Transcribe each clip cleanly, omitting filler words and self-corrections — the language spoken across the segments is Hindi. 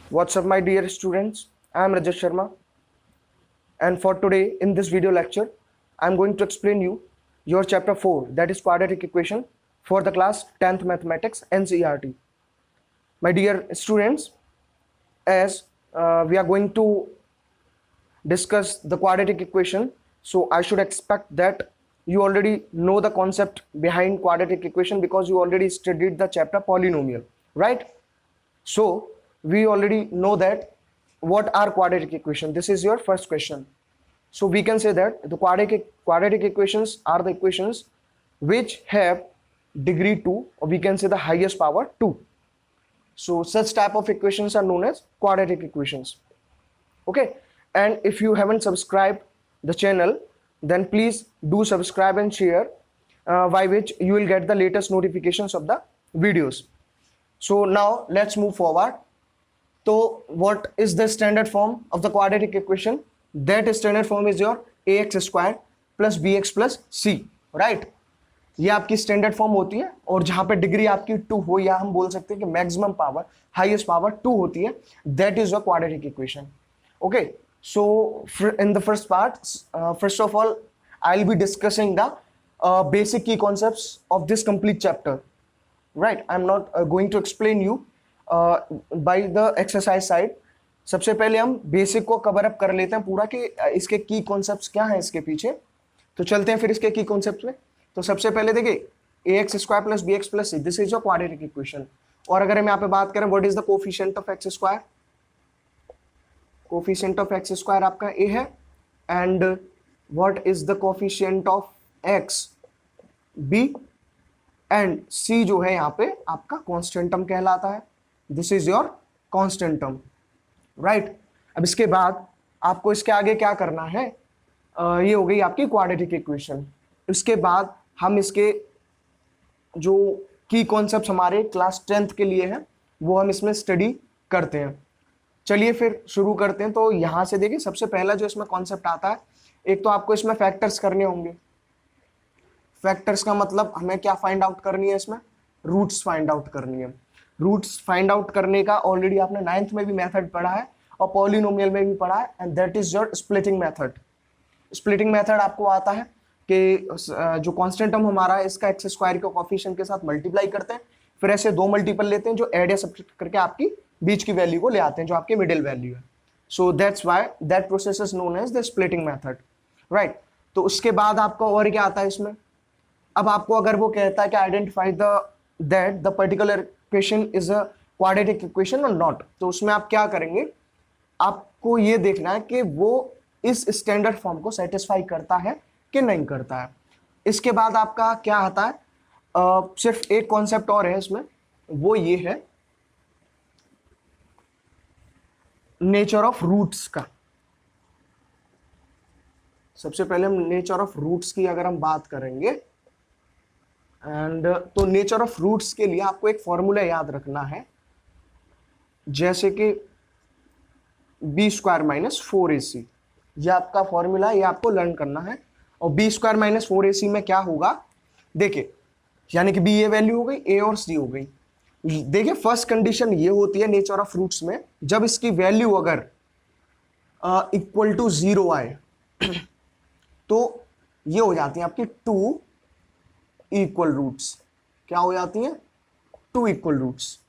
What's up, my dear students? I am Rajesh Sharma, and for today in this video lecture, I am going to explain you your chapter 4, that is quadratic equation for the class 10th mathematics NCERT. My dear students, as we are going to discuss the quadratic equation, so I should expect that you already know the concept behind quadratic equation because you already studied the chapter polynomial, right? So we already know that what are quadratic equation. This is your first question. So we can say that the quadratic equations are the equations which have degree 2, or we can say the highest power 2. So such type of equations are known as quadratic equations. Okay, and if you haven't subscribed the channel, then please do subscribe and share, by which you will get the latest notifications of the videos. So now let's move forward. So what is the standard form of the quadratic equation? That standard form is your ax square plus bx plus c, right? ये आपकी स्टैंडर्ड फॉर्म होती है, और जहां पे डिग्री आपकी 2 हो, या हम बोल सकते हैं कि मैक्सिमम पावर, हाईएस्ट पावर 2 होती है, that is a quadratic equation. Okay, so in the first part, first of all I will be discussing the basic key concepts of this complete chapter, right? I'm not going to explain you by the exercise side. सबसे पहले हम बेसिक को कवर अप कर लेते हैं पूरा कि इसके की कॉन्सेप्ट्स क्या हैं इसके पीछे. तो चलते हैं फिर इसके की कॉन्सेप्ट्स में. तो सबसे पहले देखिए a x square plus b x plus c, this is your quadratic equation. और अगर हम यहाँ पे बात करें what is the coefficient of x square, coefficient of x square आपका ए है, and what is the coefficient of x b, and c जो है यहाँ पे आपका कांस्टेंट टर्म कहलाता है. This is your constant term, right. अब इसके बाद आपको इसके आगे क्या करना है, ये हो गई आपकी क्वाड्रेटिक इक्वेशन. इसके बाद हम इसके जो की कॉन्सेप्ट्स हमारे क्लास 10th के लिए हैं वो हम इसमें स्टडी करते हैं. चलिए फिर शुरू करते हैं. तो यहाँ से देखिए सबसे पहला जो इसमें कॉन्सेप्ट आता है, एक तो आपको इसमें फैक्टर्स करने होंगे. फैक्टर्स का मतलब हमें क्या फाइंड आउट करनी है, इसमें रूट्स फाइंड आउट करनी है. रूट्स फाइंड आउट करने का ऑलरेडी आपने 9th में भी मेथड पढ़ा है और पॉलिनोमियल में भी पढ़ा है, and that is your splitting method. Splitting method आपको आता है कि जो कांस्टेंट टर्म हमारा है इसका एक्स स्क्वायर के कोफिशिएंट के साथ मल्टीप्लाई करते हैं, फिर ऐसे दो मल्टीपल लेते हैं जो ऐड या सब्ट्रैक्ट करके आपकी बीच की वैल्यू को ले आते हैं जो आपकी मिडिल वैल्यू है. So that's why that process is known as the splitting method, right. तो उसके बाद आपका और क्या आता है इसमें. अब आपको अगर वो कहता है कि identify the that the particular equation is a quadratic equation और नॉट, तो उसमें आप क्या करेंगे, आपको ये देखना है कि वो इस स्टैंडर्ड फॉर्म को सेटिस्फाई करता है कि नहीं करता है. इसके बाद आपका क्या आता है, सिर्फ एक कॉन्सेप्ट और है इसमें, वो ये है नेचर ऑफ रूट्स का. सबसे पहले हम नेचर ऑफ रूट्स की अगर हम बात करेंगे, एंड तो नेचर ऑफ रूट्स के लिए आपको एक फॉर्मूला याद रखना है, जैसे कि बी स्क्वायर माइनस 4ac, यह आपका फॉर्मूला, ये आपको लर्न करना है. और बी स्क्वायर माइनस 4ac में क्या होगा, देखिए, यानी कि बी ये वैल्यू हो गई, ए और सी हो गई. देखिए फर्स्ट कंडीशन ये होती है नेचर ऑफ रूट्स में, जब इसकी वैल्यू अगर इक्वल टू 0 आए तो ये हो जाती है आपकी 2 इक्वल रूट्स. क्या हो जाती हैं, 2 इक्वल रूट्स.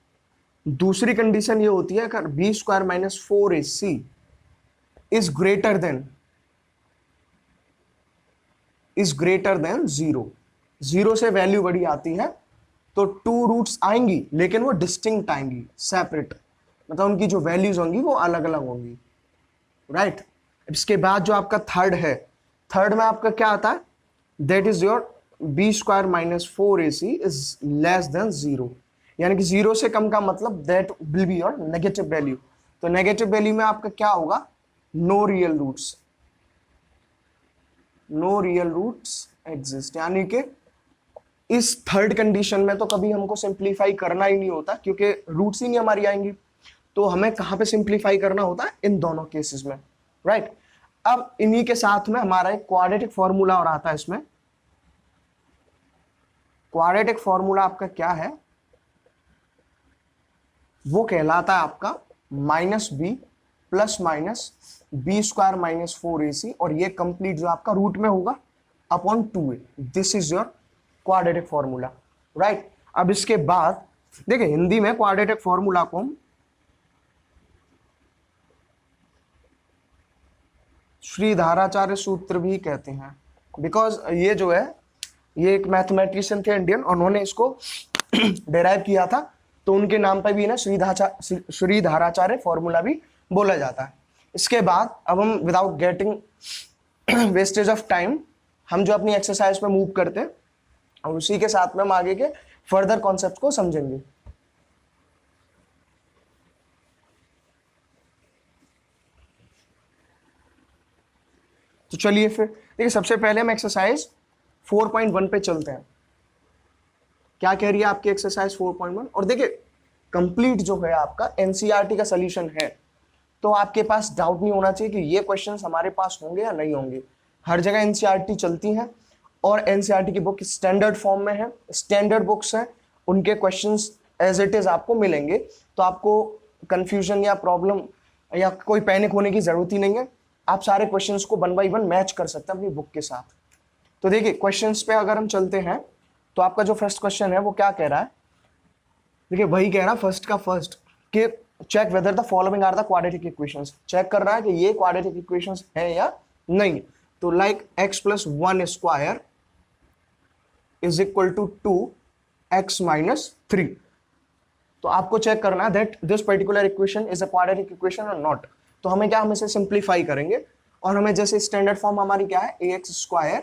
दूसरी कंडीशन ये होती है अगर B square minus 4ac is greater than 0, 0 से वैल्यू बड़ी आती है तो 2 रूट्स आएंगी, लेकिन वो डिस्टिंक्ट आएंगी, सेपरेट, मतलब उनकी जो वैल्यूज होंगी वो अलग अलग होंगी, राइट. इसके बाद जो आपका थर्ड है, थर्ड में आपका क्या आता है, that is your B square minus 4ac is less than 0, यानी कि 0 से कम का मतलब that will be your negative value. तो नेगेटिव वैल्यू में आपका क्या होगा, नो रियल रूट्स एग्जिस्ट, यानी कि इस थर्ड कंडीशन में तो कभी हमको सिंप्लीफाई करना ही नहीं होता क्योंकि रूट्स ही नहीं हमारी आएंगी. तो हमें कहां पे सिंप्लीफाई करना होता है, इन दोनों केसेस में, राइट. अब इन्हीं के साथ में हमारा एक क्वाड्रेटिक फॉर्मूला और आता है इसमें. क्वाड्रेटिक फॉर्मूला आपका क्या है, वो कहलाता है आपका minus B plus minus B square minus 4ac, और ये कंप्लीट जो आपका रूट में होगा upon 2a। This is your quadratic formula, right. अब इसके बाद देखिए हिंदी में क्वाड्रेटिक फॉर्मूला को हम श्रीधराचार्य सूत्र भी कहते हैं, बिकॉज ये जो है ये एक मैथमेटिशियन थे इंडियन, उन्होंने इसको डेराइव किया था, तो उनके नाम पर भी ना श्रीधराचार्य फॉर्मूला भी बोला जाता है। इसके बाद अब हम without getting wastage of time हम जो अपनी एक्सरसाइज पे मूव करते हैं और उसी के साथ में हम आगे के फर्दर कॉन्सेप्ट को समझेंगे। तो चलिए फिर देखिए, सबसे पहले हम एक्सरसाइज 4.1 पे चलते हैं। क्या कह रही है आपकी एक्सरसाइज 4.1? और देखिए कंप्लीट जो है आपका एनसीईआरटी का सॉल्यूशन है, तो आपके पास डाउट नहीं होना चाहिए कि ये क्वेश्चंस हमारे पास होंगे या नहीं होंगे। हर जगह एनसीईआरटी चलती हैं और एनसीईआरटी की बुक स्टैंडर्ड फॉर्म में है, स्टैंडर्ड बुक्स हैं, उनके क्वेश्चंस एज इट इज आपको मिलेंगे, तो आपको कंफ्यूजन या प्रॉब्लम या कोई पैनिक होने की जरूरत ही नहीं है। आप सारे क्वेश्चंस को 1 बाय 1 मैच कर सकते हैं अपनी बुक के साथ। तो देखिए क्वेश्चंस पे अगर हम चलते हैं तो आपका जो फर्स्ट क्वेश्चन है वो क्या कह रहा है, देखिए वही कह रहा है फर्स्ट का फर्स्ट कि check whether the following are the quadratic equations. Check कर रहा है कि ये क्वाड्रेटिक इक्वेशंस है या नहीं। तो like x plus 1 square is equal to 2x minus 3। तो आपको चेक करना है that this particular equation is a quadratic equation और नॉट। तो हमें क्या, हम इसे सिंप्लीफाई करेंगे और हमें जैसे स्टैंडर्ड फॉर्म हमारी क्या है ax square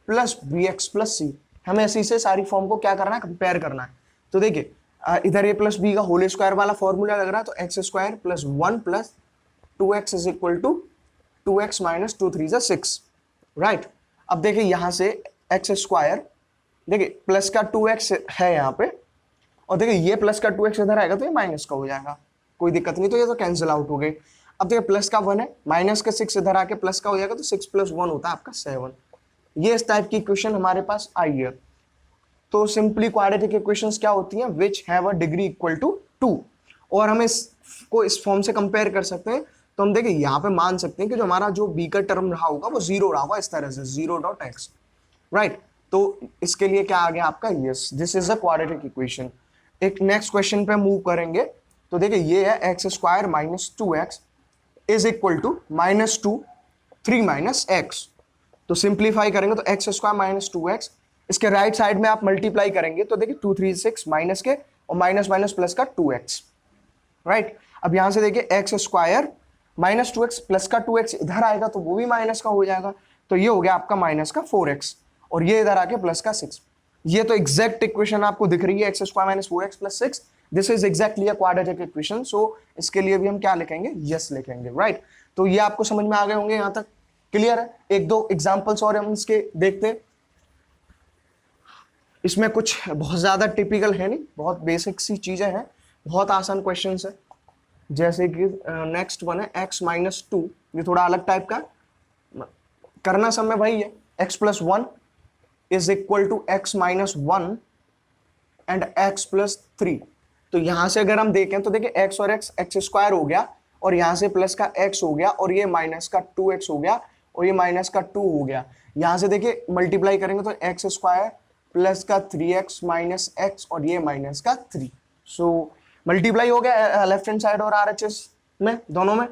plus bx plus c, हमें इसी से सारी फॉर्म को क्या करना है, कंपेयर करना है। तो देखिए इधर a प्लस बी का होल स्क्वायर वाला फॉर्मूला लग रहा है, तो X square plus 1 plus 2x is equal to 2x minus 2 3 6, right. अब देखिए यहाँ से एक्स स्क्वायर, देखिए प्लस का 2x है यहाँ पे, और देखिए ये प्लस का 2x इधर आएगा तो ये माइनस का हो जाएगा, कोई दिक्कत नहीं, तो ये तो कैंसिल आउट हो गए। अब देखिए प्लस का 1 है, माइनस का 6 इधर आके प्लस का हो जाएगा, तो 6 प्लस 1 होता है आपका 7। ये इस टाइप की इक्वेशन हमारे पास आई है। तो सिंपली क्वाड्रेटिक इक्वेशंस क्या होती हैं, which have a degree equal to 2, और हम इसको इस फॉर्म से कंपेयर कर सकते हैं। तो हम देखिए यहाँ पे मान सकते हैं कि जो हमारा जो बी का टर्म रहा होगा वो 0 रहा होगा, इस तरह से 0.x, राइट। तो इसके लिए क्या आ गया आपका, yes this is a quadratic equation. एक नेक्स्ट क्वेश्चन पे मूव करेंगे, तो देखिए ये है x square minus 2x is equal to minus 2 3 minus X. तो सिंप्लीफाई करेंगे तो एक्स स्क्वायर माइनस 2x, इसके राइट साइड में आप मल्टीप्लाई करेंगे तो देखिए 2 3 6 माइनस के और माइनस माइनस प्लस का 2x, राइट। अब यहां से देखिए x square minus 2x plus का 2x इधर आएगा तो वो भी माइनस का हो जाएगा, तो ये हो गया आपका माइनस का 4x, और ये इधर आके प्लस का 6। ये तो एग्जैक्ट इक्वेशन आपको दिख रही है, x square minus 4x plus 6, this is exactly a quadratic equation. So इसके लिए भी हम क्या लिखेंगे, यस लिखेंगे, राइट। तो ये आपको समझ में आ गए होंगे, यहां तक क्लियर है। एक दो एग्जांपल्स और हम इसके देखते हैं। इसमें कुछ बहुत ज्यादा टिपिकल है नहीं, बहुत बेसिक सी चीजें हैं, बहुत आसान क्वेश्चंस है। जैसे कि नेक्स्ट वन है x माइनस 2, ये थोड़ा अलग टाइप का, करना सब में वही है, x plus 1 is equal to x minus 1 and x plus 3। तो यहां से अगर हम देखें तो देखिए x और x स्क्वायर हो गया, और यहां से प्लस का x हो गया, और ये माइनस का 2x हो गया, और ये माइनस का 2 हो गया। यहां से देखिए मल्टीप्लाई करेंगे तो x स्क्वायर प्लस का 3x माइनस x, और ये माइनस का 3। सो मल्टीप्लाई हो गया लेफ्ट हैंड साइड और RHS में, दोनों में।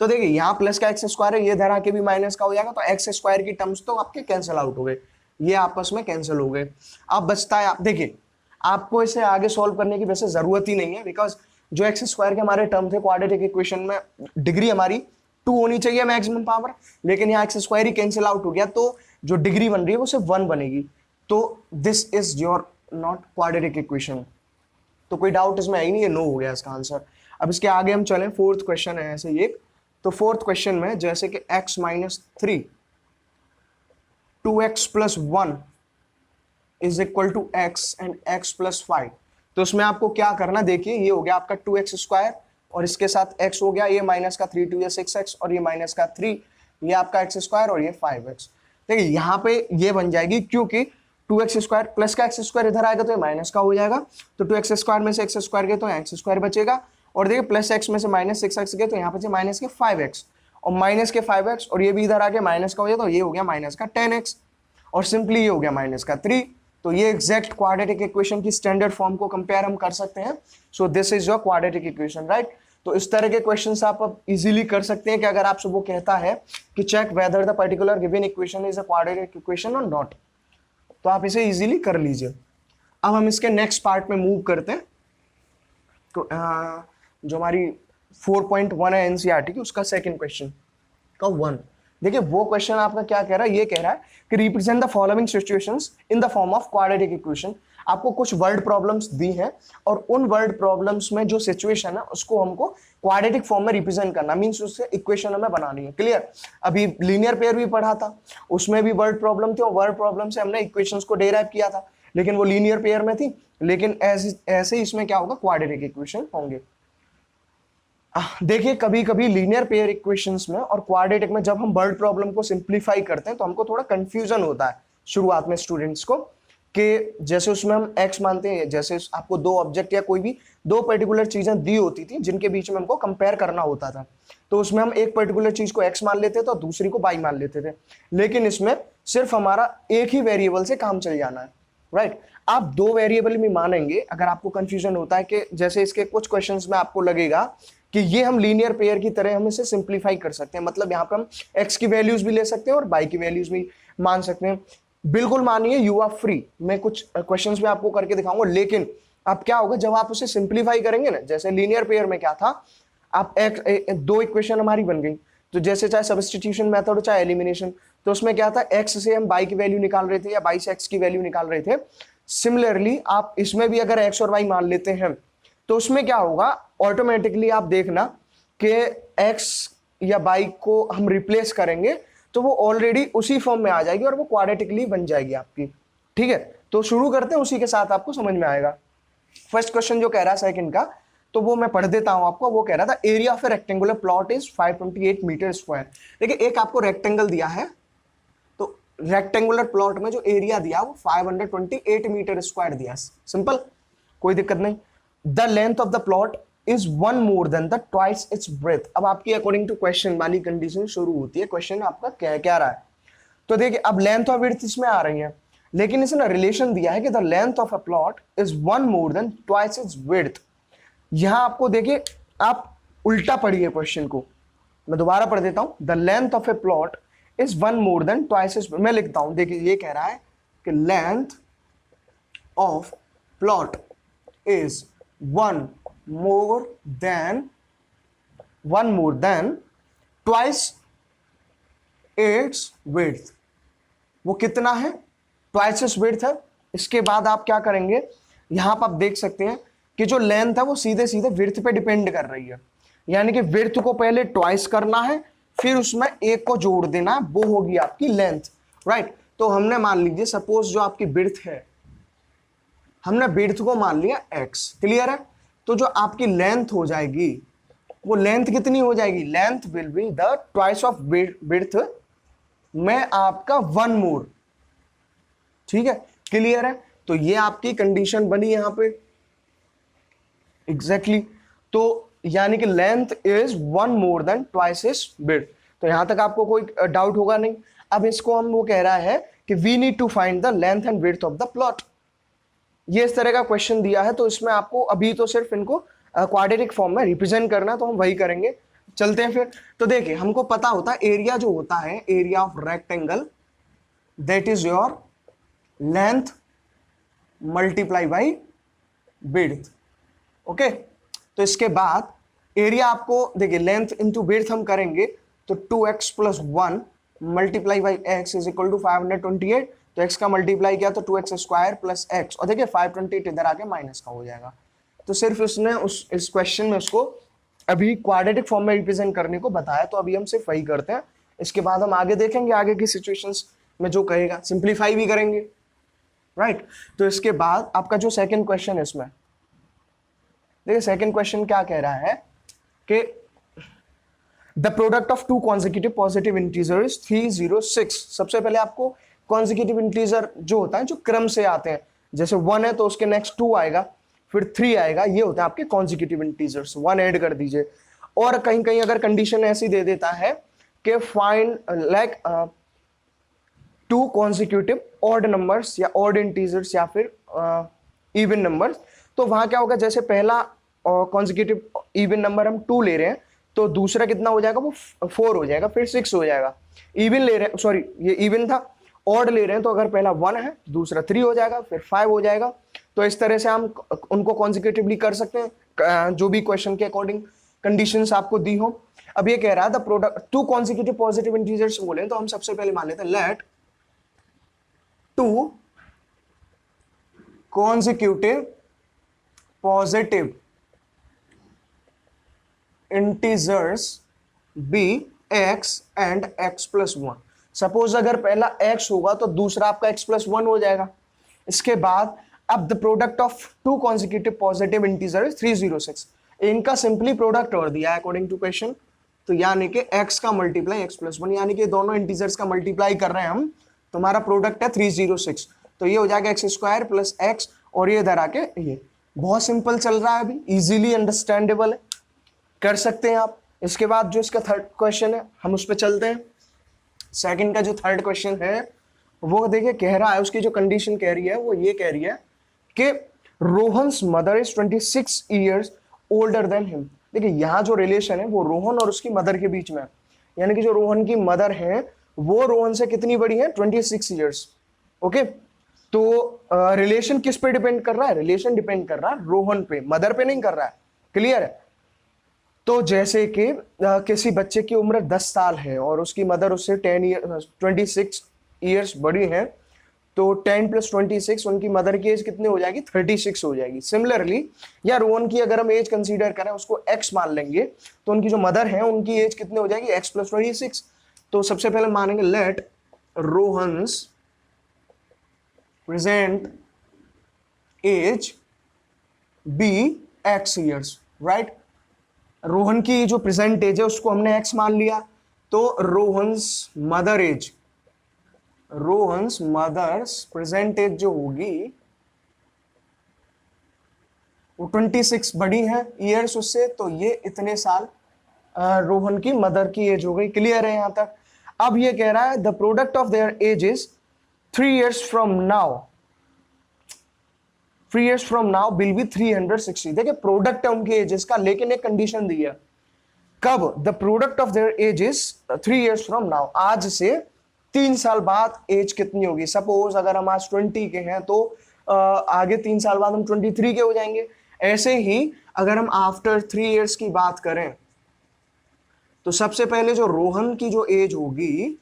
तो देखिए यहाँ प्लस का एक्स स्क्वायर है, ये इधर आके भी माइनस का हो जाएगा, तो एक्स स्क्वायर की टर्म्स तो आपके कैंसिल आउट हो गए, ये आपस में कैंसिल हो गए। अब बचता है, आप देखिए आपको इसे आगे सॉल्व करने की वैसे जरूरत ही नहीं है, बिकॉज जो एक्स स्क्वायर के हमारे टर्म थे क्वाड्रेटिक इक्वेशन में, डिग्री हमारी 2 होनी चाहिए मैक्सिमम पावर, लेकिन यहाँ एक्स स्क्वायर ही कैंसिल आउट हो गया, तो जो डिग्री बन रही है वो सिर्फ 1 बनेगी। तो this is your not quadratic equation. तो कोई डाउट इसमें है ही नहीं, ये नो हो गया इसका आंसर। अब इसके आगे हम चलें, फोर्थ क्वेश्चन है ऐसे एक। तो फोर्थ क्वेश्चन में जैसे कि x minus 3 2x plus 1 is equal to x and x plus 5। तो उसमें आपको क्या करना, देखिए ये हो गया आपका 2x स्क्वायर, और इसके साथ x हो गया, ये माइनस का 3 2 6x, और ये माइनस का 3, ये आपका x स्क्वायर, और ये 5x। देखिए यहाँ पे ये बन जाएगी, क्योंकि 2x स्क्वायर प्लस का x स्क्वायर इधर आएगा तो ये माइनस का हो जाएगा, तो 2x स्क्वायर में से x स्क्वायर गए तो x स्क्वायर बचेगा, और देखिए प्लस एक्स में से माइनस 6x गया तो यहाँ पे माइनस के 5x और माइनस के 5x और ये भी इधर आके माइनस का हो जाए तो ये हो गया माइनस का 10x और सिंपली ये हो गया माइनस का 3। तो ये एग्जैक्ट क्वाड्रेटिक इक्वेशन की स्टैंडर्ड फॉर्म को कंपेयर हम कर सकते हैं। So this is your quadratic equation, right. तो इस तरह के क्वेश्चंस आप अब इजीली कर सकते हैं कि अगर आपसे वो कहता है कि check whether the particular given equation is a quadratic equation और नॉट, तो आप इसे इजीली कर लीजिए। अब हम इसके नेक्स्ट पार्ट में मूव करते हैं। तो जो हमारी 4.1 है एनसीईआरटी की, उसका सेकंड क्वेश्चन का 1 देखिए वो क्वेश्चन आपका क्या कह रहा है, ये कह रहा है कि represent the following situations in the form of quadratic equation. आपको कुछ वर्ड प्रॉब्लम्स दी हैं और उन वर्ड प्रॉब्लम्स में जो सिचुएशन है उसको हमको क्वाड्रेटिक फॉर्म में रिप्रेजेंट करना, मींस उससे इक्वेशन हमें बनानी है। क्लियर। अभी लीनियर पेयर भी पढ़ा था, उसमें भी वर्ड प्रॉब्लम थी और वर्ड प्रॉब्लम से हमने इक्वेशंस को डेराइव किया था, लेकिन वो लीनियर पेयर में थी। लेकिन ऐसे ही इसमें क्या होगा, क्वाड्रेटिक इक्वेशन होंगे। देखिए कभी कभी लीनियर पेयर इक्वेशंस में और क्वाड्रेटिक में जब हम वर्ड प्रॉब्लम को सिंप्लीफाई करते हैं तो हमको थोड़ा कंफ्यूजन होता है शुरुआत में स्टूडेंट्स को, कि जैसे उसमें हम x मानते हैं, जैसे आपको दो ऑब्जेक्ट या कोई भी दो पर्टिकुलर चीजें दी होती थी जिनके बीच में हमको कंपेयर करना होता था, तो उसमें हम एक पर्टिकुलर चीज को x मान लेते थे और दूसरी को y मान लेते थे। लेकिन इसमें सिर्फ हमारा एक ही वेरिएबल से काम चल जाना है, राइट। आप दो वेरिएबल भी मानेंगे, अगर आपको कंफ्यूजन होता है कि जैसे इसके कुछ क्वेश्चंस में आपको लगेगा कि ये हम लीनियर पेयर की तरह हम इसे सिंप्लीफाई कर सकते हैं, मतलब यहाँ पे हम x की वैल्यूज भी ले सकते हैं और y की वैल्यूज भी मान सकते हैं। बिल्कुल मानिए, यू आर फ्री, मैं कुछ क्वेश्चंस में आपको करके दिखाऊंगा। लेकिन अब क्या होगा जब आप उसे सिंप्लीफाई करेंगे ना, जैसे लीनियर पेयर में क्या था, आप दो इक्वेशन हमारी बन गई, तो जैसे चाहे सब्स्टिट्यूशन मेथड हो चाहे एलिमिनेशन, तो उसमें क्या था, x से हम y की वैल्यू निकाल रहे थे या y से x की वैल्यू निकाल रहे थे। सिमिलरली आप इसमें भी अगर x और y मान लेते हैं तो उसमें क्या होगा, ऑटोमेटिकली आप देखना कि x या y को हम रिप्लेस करेंगे तो वो ऑलरेडी उसी फॉर्म में आ जाएगी और वो क्वाड्रेटिकली बन जाएगी आपकी। ठीक है, तो शुरू करते हैं, उसी के साथ आपको समझ में आएगा। फर्स्ट क्वेश्चन जो कह रहा है सेकंड का, तो वो मैं पढ़ देता हूं आपको। वो कह रहा था area of a rectangular plot is 528 metre square. देखिए एक आपको रेक्टेंगल दिया है, तो रेक्टेंगुलर प्लॉट में जो एरिया दिया वो 528 मीटर स्क्वायर दिया। सिंपल, कोई दिक्कत नहीं। The length of the plot is 1 more than the twice its breath. अब आपकी अकॉर्डिंग टू क्वेश्चन वाली कंडीशन शुरू होती है। क्वेश्चन आपका क्या रहा है, तो देखिए अब लेंथ और विड्थ इसमें आ रही है, लेकिन इसने रिलेशन दिया है कि the length of a plot is 1 more than twice its width. यहां आपको देखिए, आप उल्टा पढ़िए क्वेश्चन को, मैं दोबारा पढ़ देता हूं। The length of A plot is 1 more than twice its, मैं लिखता हूं, देखिए ये कह रहा है कि length of plot is 1 more than twice its width। वो कितना है, twice its width है। इसके बाद आप क्या करेंगे, यहां पर आप देख सकते हैं कि जो लेंथ है वो सीधे सीधे विड्थ पे डिपेंड कर रही है, यानी कि विड्थ को पहले ट्वाइस करना है, फिर उसमें एक को जोड़ देना है, वो होगी आपकी लेंथ, राइट। तो हमने मान लीजिए सपोज जो आपकी विड्थ है, हमने विड्थ को मान लिया x, क्लियर है। तो जो आपकी लेंथ हो जाएगी वो लेंथ कितनी हो जाएगी, length will be the twice of width में आपका 1 मोर। ठीक है, क्लियर है। तो ये आपकी कंडीशन बनी यहां पे एग्जैक्टली। तो यानी कि length is 1 more than twice is width. तो यहां तक आपको कोई डाउट होगा नहीं। अब इसको हम वो कह रहा है कि we need to find the length and width of the plot. ये इस तरह का क्वेश्चन दिया है, तो इसमें आपको अभी तो सिर्फ इनको क्वाड्रेटिक फॉर्म में रिप्रेजेंट करना, तो हम वही करेंगे। चलते हैं फिर। तो देखिए हमको पता होता है एरिया जो होता है, area of rectangle, that is your length multiply by width. Okay, तो इसके बाद एरिया आपको देखिए लेंथ इंटू विड्थ हम करेंगे तो 2x + 1 multiply by X is equal to 528। तो x का मल्टीप्लाई किया तो 2x² + x, और देखिए 528 इधर आके माइनस का हो जाएगा। तो सिर्फ उसने इस क्वेश्चन में उसको अभी क्वाड्रेटिक फॉर्म में रिप्रेजेंट करने को बताया, तो अभी हम सिर्फ वही करते हैं। इसके बाद हम आगे देखेंगे, आगे की सिचुएशंस में जो कहेगा सिंप्लीफाई भी करेंगे, राइट। तो इसके बाद आपका जो सेकंड क्वेश्चन है, इसमें देखिए सेकंड क्वेश्चन क्या कह रहा है कि the product of 2 consecutive positive integer is 306। सबसे पहले आपको कॉन्जिक्यूटिव इंटीजर जो होता है, जो क्रम से आते हैं, जैसे 1 है तो उसके नेक्स्ट 2 आएगा, फिर 3 आएगा, ये होता है आपके कॉन्जिक्यूटिव इंटीजर्स, 1 ऐड कर दीजिए। और कहीं कहीं अगर कंडीशन ऐसी दे देता है कि find like 2 consecutive odd numbers या ऑड इंटीजर्स या फिर इवन नंबर्स, तो वहां क्या होगा, जैसे पहला कॉन्जिक्यूटिव इवन नंबर हम 2 ले रहे हैं तो दूसरा कितना हो जाएगा, वो 4 हो जाएगा, फिर 6 हो जाएगा। इवन ले रहे हैं, सॉरी ये इवन था, ऑड ले रहे हैं तो अगर पहला 1 है दूसरा 3 हो जाएगा, फिर 5 हो जाएगा। तो इस तरह से हम उनको कॉन्जिक्यूटिवली कर सकते हैं, जो भी क्वेश्चन के अकॉर्डिंग कंडीशंस आपको दी हो। अब ये कह रहा है the product 2 consecutive positive integers बोले तो हम सबसे पहले मान लेते हैं late 2 consecutive positive integers be x and x plus 1। Suppose अगर पहला x होगा तो दूसरा आपका x plus 1 हो जाएगा। इसके बाद अब the product of 2 consecutive positive integers 306, इनका सिंपली प्रोडक्ट और दिया है अकॉर्डिंग टू क्वेश्चन, तो यानी कि x का मल्टीप्लाई x plus 1, यानी कि दोनों इंटीजर्स का मल्टीप्लाई कर रहे हैं हम, तुम्हारा प्रोडक्ट है 306, तो ये हो जाएगा एक्स स्क्वायर प्लस एक्स, और ये इधर आके ये बहुत सिंपल चल रहा है, अभी इजीली अंडरस्टैंडेबल है, कर सकते हैं आप। इसके बाद जो इसका थर्ड क्वेश्चन है हम उस पर चलते हैं। सेकंड का जो थर्ड क्वेश्चन है वो देखिए कह रहा है, उसकी जो कंडीशन कह रही है वो ये कह रही है कि Rohan's mother is 26 years older than him. देखिए यहाँ जो रिलेशन है वो रोहन और उसकी मदर के बीच में है, यानी कि जो रोहन की मदर है वो रोहन से कितनी बड़ी है, 26 ईयर्स। ओके, तो रिलेशन किस पे डिपेंड कर रहा है, रिलेशन डिपेंड कर रहा है रोहन पे, मदर पे नहीं कर रहा है। क्लियर है? तो जैसे कि किसी बच्चे की उम्र 10 साल है और उसकी मदर उससे 26 ईयर्स बड़ी है, तो 10 + 26 उनकी मदर की एज कितनी हो जाएगी, 36 हो जाएगी। सिमिलरली या रोहन की अगर हम एज कंसीडर करें, उसको x मान लेंगे, तो उनकी जो मदर है उनकी एज कितनी हो जाएगी, x + 26। तो सबसे पहले मानेंगे let Rohan's present age be x years, right. Rohan की जो प्रेजेंट एज है उसको हमने x मान लिया, तो रोहन्स मदर्स प्रेजेंट एज जो होगी वो 26 बड़ी है ईयर्स उससे, तो ये इतने साल रोहन की मदर की एज हो गई। क्लियर है यहां तक? अब ये कह रहा है the product of their edges 3 years from now will be 360। देखिए प्रोडक्ट है उनके एजेस का, लेकिन एक कंडीशन दी है, कब, the product of their edges 3 years from now, आज से 3 साल बाद एज कितनी होगी। सपोज अगर हम आज 20 के हैं तो आगे 3 साल बाद हम 23 के हो जाएंगे। ऐसे ही अगर हम आफ्टर 3 years की बात करें तो सबसे पहले जो रोहन की जो एज होगी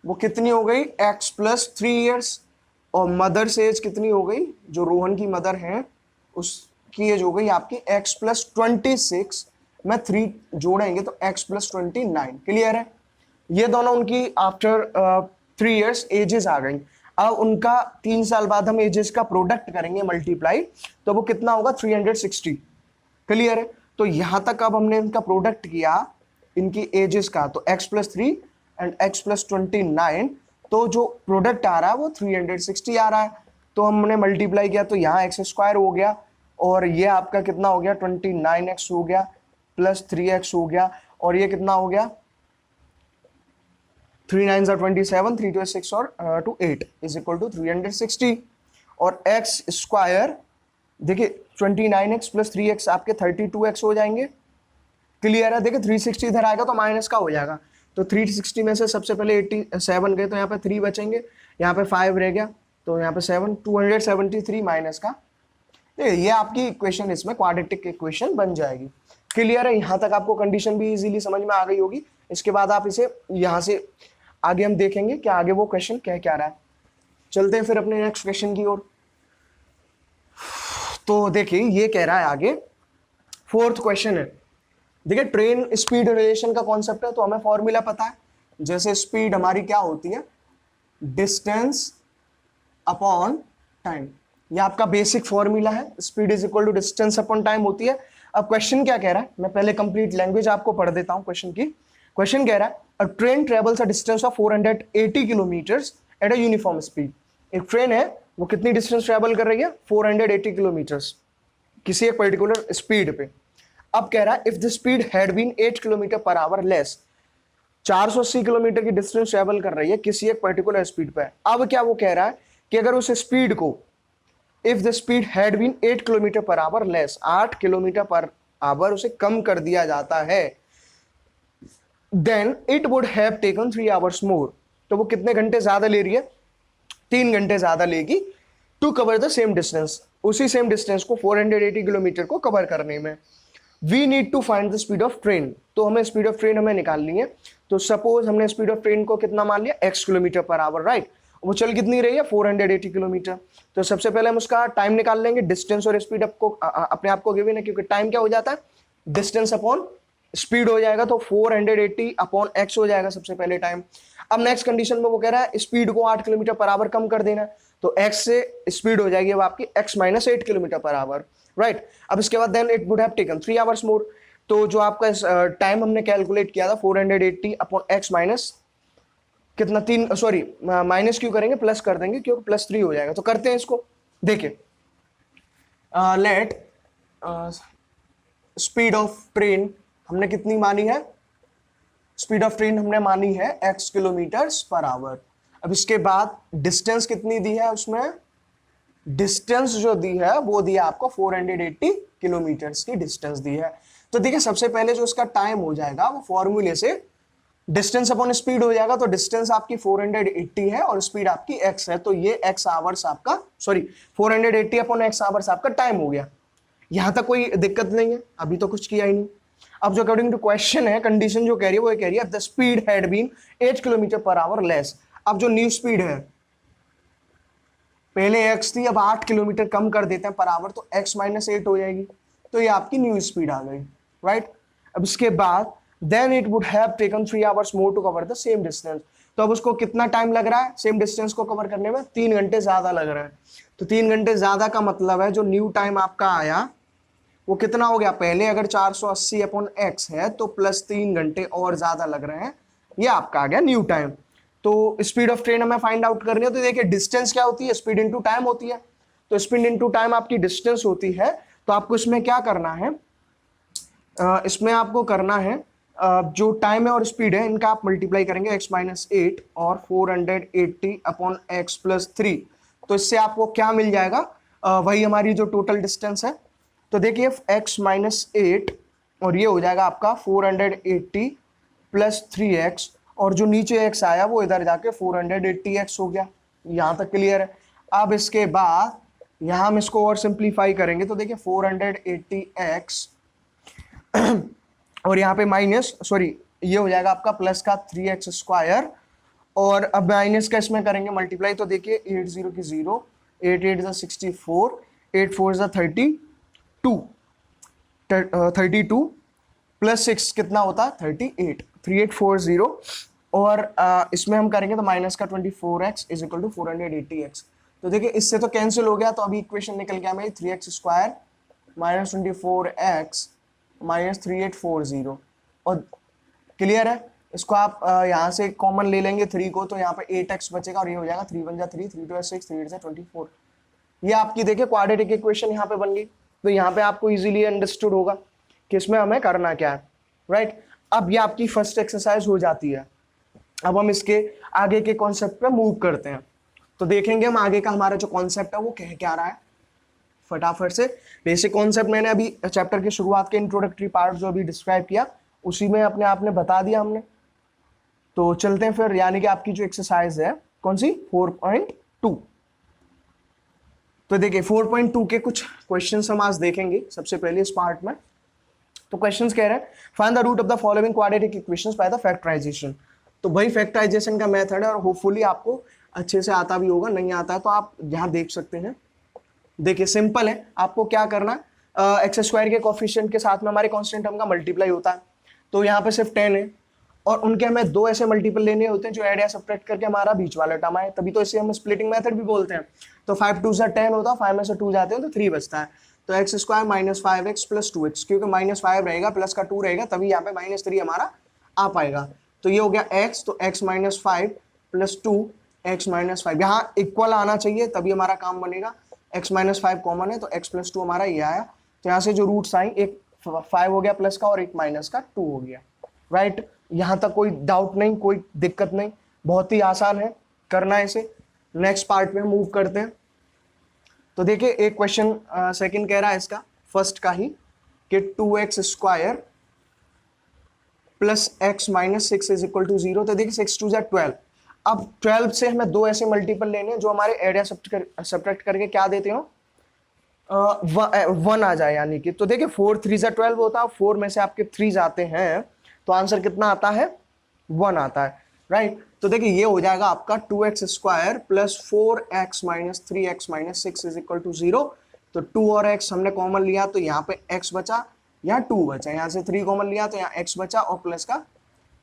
वो कितनी हो गई, x + 3 years, और मदर से एज कितनी हो गई, जो रोहन की मदर है उसकी एज हो गई आपकी x + 26 में 3 जोड़ेंगे तो x + 29। क्लियर है? ये दोनों उनकी आफ्टर 3 years एजेस आ गई। अब उनका 3 साल बाद हम एजेस का प्रोडक्ट करेंगे मल्टीप्लाई, तो वो कितना होगा, 360। क्लियर है? तो यहां तक अब हमने इनका प्रोडक्ट किया इनकी एजेस का, तो x + 3 एंड x + 29, तो जो प्रोडक्ट आ रहा है वो 360 आ रहा है। तो हमने मल्टीप्लाई किया तो यहाँ x² हो गया, और ये आपका कितना हो गया, 29x हो गया प्लस 3x हो गया, और ये कितना हो गया, 3 9 are 27, 3 2 6 और 2 8 इज इक्वल टू 360। और x², देखिए 29x + 3x आपके 32x हो जाएंगे। क्लियर है? देखिए 360 इधर आएगा तो माइनस का हो जाएगा, तो 360 में से सबसे पहले 87 गए तो यहाँ पे 3 बचेंगे, यहाँ पे 5 रह गया, तो यहाँ पे 7, 273 माइनस का, ये आपकी इक्वेशन इसमें क्वाड्रेटिक इक्वेशन बन जाएगी। क्लियर है? यहाँ तक आपको कंडीशन भी इजीली समझ में आ गई होगी। इसके बाद आप इसे यहाँ से आगे हम देखेंगे कि आगे वो क्वेश्चन कह क्या रहा है। चलते हैं फिर अपने नेक्स्ट क्वेश्चन की ओर। तो देखिए ये कह रहा है आगे, 4th क्वेश्चन है। देखिए ट्रेन स्पीड रिलेशन का कॉन्सेप्ट है, तो हमें फॉर्मूला पता है, जैसे स्पीड हमारी क्या होती है, डिस्टेंस अपॉन टाइम, ये आपका बेसिक फॉर्मूला है, speed is equal to distance upon time होती है। अब क्वेश्चन क्या कह रहा है, मैं पहले कंप्लीट लैंग्वेज आपको पढ़ देता हूं क्वेश्चन की। क्वेश्चन कह रहा है अ train travels a distance of 480 kilometres at a uniform speed. एक ट्रेन है वो कितनी डिस्टेंस ट्रेवल कर रही है, 480 किलोमीटर्स। किसी एक पर्टिकुलर स्पीड पे। अब कह रहा है if the speed had been 8 kilometre per hour less, 480 kilometre की डिस्टेंस ट्रेवल कर रही है किसी एक पर्टिकुलर स्पीड पे। अब क्या वो कह रहा है कि अगर उस स्पीड को, if the speed had been 8 kilometre per hour less, 8 kilometre per hour उसे कम कर दिया जाता है, then it would have taken 3 hours more, तो वो कितने घंटे ज्यादा ले रही है, 3 घंटे ज्यादा लेगी to cover the same distance, उसी सेम डिस्टेंस को 480 किलोमीटर को कवर करने में। We need to find the speed of train, तो हमें स्पीड ऑफ ट्रेन हमें निकालनी है। तो सपोज हमने स्पीड ऑफ ट्रेन को कितना मान लिया, x kilometre per hour, right. वो चल कितनी रही है, 480 किलोमीटर। तो सबसे पहले हम उसका टाइम निकाल लेंगे, डिस्टेंस और स्पीड आपको अपने आप को गिवन है, क्योंकि टाइम क्या हो जाता है, डिस्टेंस अपॉन स्पीड हो जाएगा, तो 480 अपॉन x हो जाएगा सबसे पहले टाइम। अब नेक्स्ट कंडीशन में वो कह रहा है स्पीड को 8 किलोमीटर पर आवर कम कर देना, तो x से स्पीड हो जाएगी अब आपकी x माइनस 8 किलोमीटर पर आवर, राइट। अब इसके बाद then it would have taken 3 hours more, तो जो आपका टाइम हमने कैलकुलेट किया था 480 अपॉन x माइनस कितना, 3, सॉरी माइनस क्यों करेंगे, प्लस कर देंगे क्योंकि +3 हो जाएगा। तो करते हैं इसको, देखिए लेट स्पीड ऑफ ट्रेन हमने कितनी मानी है, स्पीड ऑफ ट्रेन हमने मानी है x किलोमीटर्स पर आवर। अब इसके बाद डिस्टेंस कितनी दी है, उसमें डिस्टेंस जो दी है वो दी है आपको 480 किलोमीटर्स की डिस्टेंस दी है। तो देखिए सबसे पहले जो इसका टाइम हो जाएगा वो फॉर्मूले से डिस्टेंस अपॉन स्पीड हो जाएगा, तो डिस्टेंस आपकी 480 है और स्पीड आपकी x है, तो ये x आवर्स आपका, सॉरी 480 अपॉन x आवर्स आपका टाइम हो गया। यहां तक कोई दिक्कत नहीं है, अभी तो कुछ किया ही नहीं। अब जो अकॉर्डिंग टू क्वेश्चन है, कंडीशन जो कह रही है वो ये कह रही है the speed had been 8 kilometre per hour less. अब जो न्यू स्पीड है, पहले x थी, अब 8 किलोमीटर कम कर देते हैं पर आवर, तो x माइनस 8 हो जाएगी, तो ये आपकी न्यू स्पीड आ गई, राइट। अब इसके बाद then it would have taken 3 hours more to cover the same distance, तो अब उसको कितना टाइम लग रहा है सेम डिस्टेंस को कवर करने में, 3 घंटे ज्यादा लग रहा है। तो 3 घंटे ज्यादा का मतलब है जो न्यू टाइम आपका आया वो कितना हो गया, पहले अगर 480 अपॉन x है तो प्लस 3 घंटे और ज्यादा लग रहे हैं, ये आपका आ गया न्यू टाइम। तो स्पीड ऑफ ट्रेन हमें फाइंड आउट करनी है, तो देखिए डिस्टेंस क्या होती है, स्पीड इनटू टाइम होती है, तो स्पीड इनटू टाइम आपकी डिस्टेंस होती है। तो आपको इसमें क्या करना है, इसमें आपको करना है जो टाइम है और स्पीड है इनका आप मल्टीप्लाई करेंगे, x माइनस 8 और 480 अपॉन x प्लस 3, तो इससे आपको क्या मिल जाएगा, वही हमारी जो टोटल डिस्टेंस है। तो देखिए x माइनस 8 और ये हो जाएगा आपका 480 प्लस 3x, और जो नीचे x आया वो इधर जाके 480x हो गया। यहाँ तक क्लियर है। अब इसके बाद यहाँ हम इसको और सिंप्लीफाई करेंगे, तो देखिए 480x और यहाँ पे माइनस, सॉरी ये हो जाएगा आपका प्लस का 3x स्क्वायर, और अब माइनस का इसमें करेंगे मल्टीप्लाई, तो देखिए 8 0 की 0, 8 8 64, 8 4 32 प्लस 6 कितना होता है 38, 3840, और इसमें हम करेंगे तो माइनस का 24x is equal to 480x। तो देखिए इससे तो कैंसिल हो गया, तो अभी इक्वेशन निकल गया मेरी 3x square minus 24x minus 3840, और क्लियर है। इसको आप यहाँ से कॉमन ले लेंगे 3 को, तो यहाँ पे 8x बचेगा और ये हो जाएगा 3 1 जा 3, 3 2 6, 3 8 जा 24। ये आपकी देखिए क्वाड्रेटिक इक्वेशन यहाँ पे बन गई। तो यहाँ पे आपको इजीली अंडरस्टूड होगा कि इसमें हमें करना क्या है, राइट। अब ये आपकी फर्स्ट एक्सरसाइज हो जाती है। अब हम इसके आगे के कॉन्सेप्ट पे मूव करते हैं, तो देखेंगे हम आगे का हमारा जो कॉन्सेप्ट है वो कह क्या रहा है फटाफट से। बेसिक कॉन्सेप्ट मैंने अभी चैप्टर के शुरुआत के इंट्रोडक्टरी पार्ट जो अभी डिस्क्राइब किया उसी में अपने आप ने बता दिया हमने। तो चलते हैं फिर, यानी कि आपकी जो एक्सरसाइज है कौन सी 4.2। तो देखिए 4.2 के कुछ क्वेश्चंस हम आज देखेंगे सबसे पहले इस पार्ट में। तो क्वेश्चंस कह रहे हैं find the root of the following quadratic equations by the factorization. तो वही फैक्टराइजेशन का मेथड है और होपफुली आपको अच्छे से आता भी होगा, नहीं आता है तो आप यहाँ देख सकते हैं। देखिए सिंपल है, आपको क्या करना, एक्स स्क्वायर के कोफिशिएंट के साथ में हमारे कांस्टेंट टर्म का मल्टीप्लाई होता है, तो यहाँ पे सिर्फ 10 है और उनके हमें 2 ऐसे मल्टीपल लेने होते हैं जो ऐड या सब्ट्रैक्ट करके हमारा बीच वाला टर्म आए, तभी तो इसे हम स्प्लिटिंग मेथड भी बोलते हैं। तो 5 2 से 10 होता है, 5 में से 2 जाते हैं तो 3 बचता है। तो X square minus 5x plus 2x, क्योंकि माइनस 5 रहेगा प्लस का 2 रहेगा तभी यहाँ पे माइनस 3 हमारा आ पाएगा। तो ये हो गया x, तो x minus 5 plus 2 x minus 5, यहाँ इक्वल आना चाहिए तभी हमारा काम बनेगा। x माइनस 5 कॉमन है तो x प्लस 2 हमारा ये आया, तो यहाँ से जो रूट्स आई, एक 5 हो गया प्लस का और एक माइनस का 2 हो गया, राइट। यहाँ तक कोई डाउट नहीं, कोई दिक्कत नहीं, बहुत ही आसान है करना है इसे। नेक्स्ट पार्ट में मूव करते हैं। तो देखिए एक क्वेश्चन सेकंड कह रहा है इसका, फर्स्ट का ही, कि 2x square plus X minus 6 is equal to 0। तो देखिए 6 2 12। अब 12 से हमें दो ऐसे मल्टीपल लेने हैं जो हमारे एरिया सब्ट्रैक्ट करके क्या देते हो, 1 आ जाए यानी कि। तो देखिए 4 3 12 होता है, 4 में से आपके 3 जाते हैं तो आंसर कितना आता है, 1 आता है, राइट। तो देखिए ये हो जाएगा आपका 2x square plus 4x minus 3x minus 6 is equal to 0। तो 2 और x हमने कॉमन लिया तो यहाँ पे x बचा, यहाँ 2 बचा, यहाँ से 3 कॉमन लिया तो यहाँ x बचा और प्लस का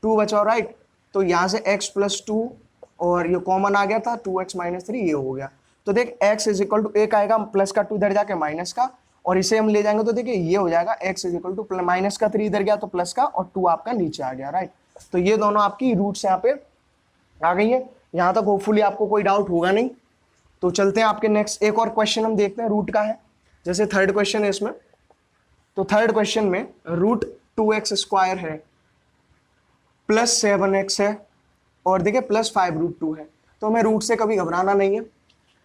2 बचा, राइट। तो यहाँ से x प्लस 2 और ये कॉमन आ गया था 2x माइनस 3, ये हो गया। तो देख x इज इक्वल टू एक आएगा प्लस का 2 इधर जाके माइनस का, और इसे हम ले जाएंगे तो देखिए ये हो जाएगा x is equal to minus का 3 इधर गया तो प्लस का, और 2 आपका नीचे आ गया, राइट। तो ये दोनों आपकी रूट्स यहाँ पे आ गई है। यहाँ तक होपफुली आपको कोई डाउट होगा नहीं। तो चलते हैं आपके नेक्स्ट, एक और क्वेश्चन हम देखते हैं रूट का है, जैसे थर्ड क्वेश्चन है इसमें। तो थर्ड क्वेश्चन में रूट 2x स्क्वायर है प्लस 7x है और देखिए प्लस 5 रूट 2 है। तो हमें रूट से कभी घबराना नहीं है,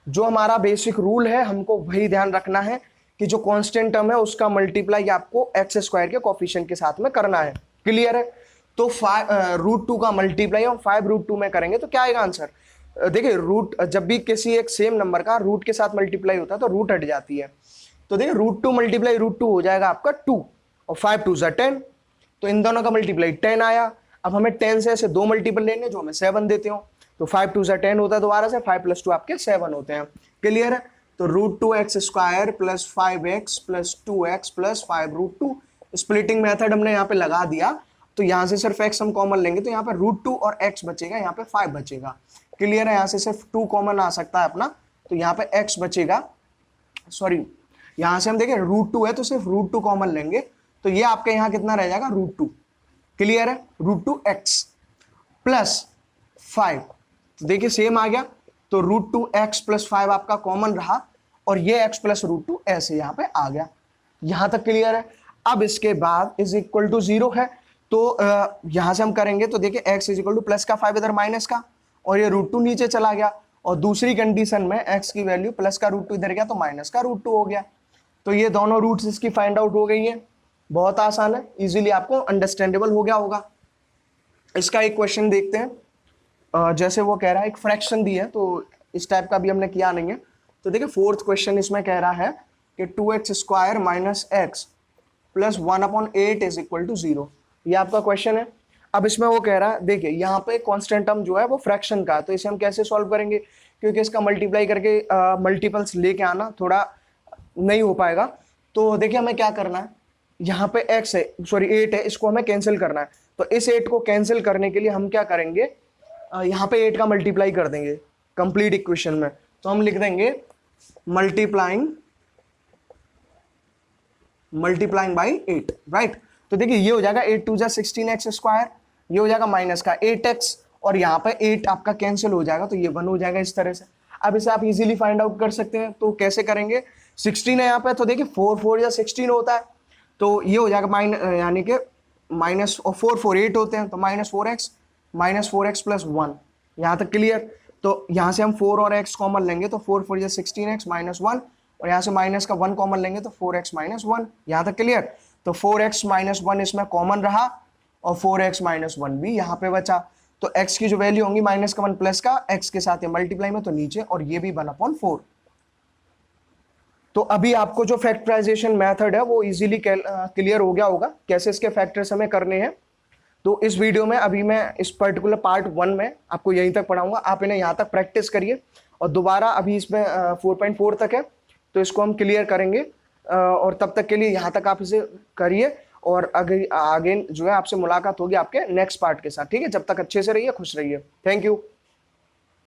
जो हमारा बेसिक रूल है हमको वही ध्यान रखना है कि जो कांस्टेंट टर्म है उसका मल्टीप्लाई आपको एक्स स्क्वायर के कोफिशिएंट के साथ में करना है, क्लियर है। तो रूट 2 का मल्टीप्लाई हम 5 रूट 2 में करेंगे तो क्या आएगा आंसर। देखिए रूट जब भी किसी एक सेम नंबर का रूट के साथ मल्टीप्लाई होता है तो रूट हट जाती है। तो देखिए रूट 2 मल्टीप्लाई रूट 2 हो जाएगा आपका 2 और 5 2 10। तो इन दोनों का मल्टीप्लाई 10 आया। अब हमें 10 से ऐसे दो मल्टीपल लेने जो हमें 7 देते हो, तो 5 2 10 होता है दोबारा से, 5 प्लस 2 आपके 7 होते हैं, क्लियर है। तो root 2x square plus 5x plus 2x plus 5 root 2, splitting method हमने यहाँ पे लगा दिया। तो यहाँ से सिर्फ x हम कॉमन लेंगे तो यहाँ पे रूट 2 और x बचेगा, यहाँ पे 5 बचेगा, क्लियर है। यहाँ से सिर्फ 2 कॉमन आ सकता है अपना, तो यहाँ पे x बचेगा, सॉरी यहाँ से हम देखें रूट 2 है तो सिर्फ रूट 2 कॉमन लेंगे, तो ये आपके यहाँ कितना रह जाएगा रूट 2, क्लियर है। रूट 2x प्लस 5, तो देखिए सेम आ गया। तो रूट 2x प्लस 5 आपका कॉमन रहा और ये x प्लस रूट 2 ऐसे यहाँ पे आ गया, यहाँ तक क्लियर है। अब इसके बाद इज इक्वल टू 0 है, तो यहाँ से हम करेंगे तो देखिए x is equal two plus का 5 इधर माइनस का, और ये रूट 2 नीचे चला गया, और दूसरी कंडीशन में x की वैल्यू प्लस का रूट 2 इधर गया तो माइनस का रूट 2 हो गया। तो ये दोनों रूट्स इसकी फाइंड आउट हो गई है, बहुत आसान है, इजीली आपको अंडरस्टैंडेबल हो गया होगा। इसका एक क्वेश्चन देखते हैं, जैसे वो कह रहा है एक फ्रैक्शन दी है, तो इस टाइप का भी हमने किया नहीं है। तो देखिए फोर्थ क्वेश्चन इसमें कह रहा है कि 2x square minus X plus 1/8 is equal to 0, ये आपका क्वेश्चन है। अब इसमें वो कह रहा है देखिए यहाँ पे कांस्टेंट टर्म जो है वो फ्रैक्शन का है, तो इसे हम कैसे सॉल्व करेंगे, क्योंकि इसका मल्टीप्लाई करके मल्टीपल्स लेके आना थोड़ा नहीं हो पाएगा। तो देखिए हमें क्या करना है, यहाँ पे x है, सॉरी 8 है, इसको हमें कैंसिल करना है। तो इस 8 को कैंसिल करने के लिए हम क्या करेंगे, यहाँ पे 8 का मल्टीप्लाई कर देंगे कंप्लीट इक्वेशन में। तो हम लिख देंगे मल्टीप्लाइंग बाई 8, राइट। तो देखिए ये हो जाएगा 8 2 16x स्क्वायर, ये हो जाएगा माइनस का 8x, और यहाँ पे 8 आपका कैंसिल हो जाएगा तो ये 1 हो जाएगा इस तरह से। अब इसे आप इजीली फाइंड आउट कर सकते हैं, तो कैसे करेंगे, 16 है यहाँ पे, तो देखिए 4 4 या 16 होता है, तो ये हो जाएगा यानी कि माइनस, और 4 4 8 होते हैं, तो माइनस 4x प्लस 1, यहाँ तक क्लियर। तो यहाँ से हम 4 और x कॉमन लेंगे तो 4 4 या 16x माइनस 1, और यहाँ से माइनस का 1 कॉमन लेंगे तो 4x माइनस 1, यहाँ तक क्लियर। तो 4x माइनस 1 इसमें कॉमन रहा और 4x माइनस 1 भी यहाँ पे बचा। तो x की जो वैल्यू होंगी माइनस का 1 प्लस का x के साथ मल्टीप्लाई में, तो नीचे, और ये भी 1/4। तो अभी आपको जो फैक्टराइजेशन मेथड है वो इजीली क्लियर हो गया होगा, कैसे इसके फैक्टर्स हमें करने हैं। तो इस वीडियो में अभी मैं इस पर्टिकुलर पार्ट 1 में आपको यहीं तक पढ़ाऊंगा, आप इन्हें यहाँ तक प्रैक्टिस करिए, और दोबारा अभी इसमें 4.4 तक है तो इसको हम क्लियर करेंगे, और तब तक के लिए यहाँ तक आप इसे करिए, और आगे जो है आपसे मुलाकात होगी आपके नेक्स्ट पार्ट के साथ, ठीक है। जब तक अच्छे से रहिए, खुश रहिए, थैंक यू।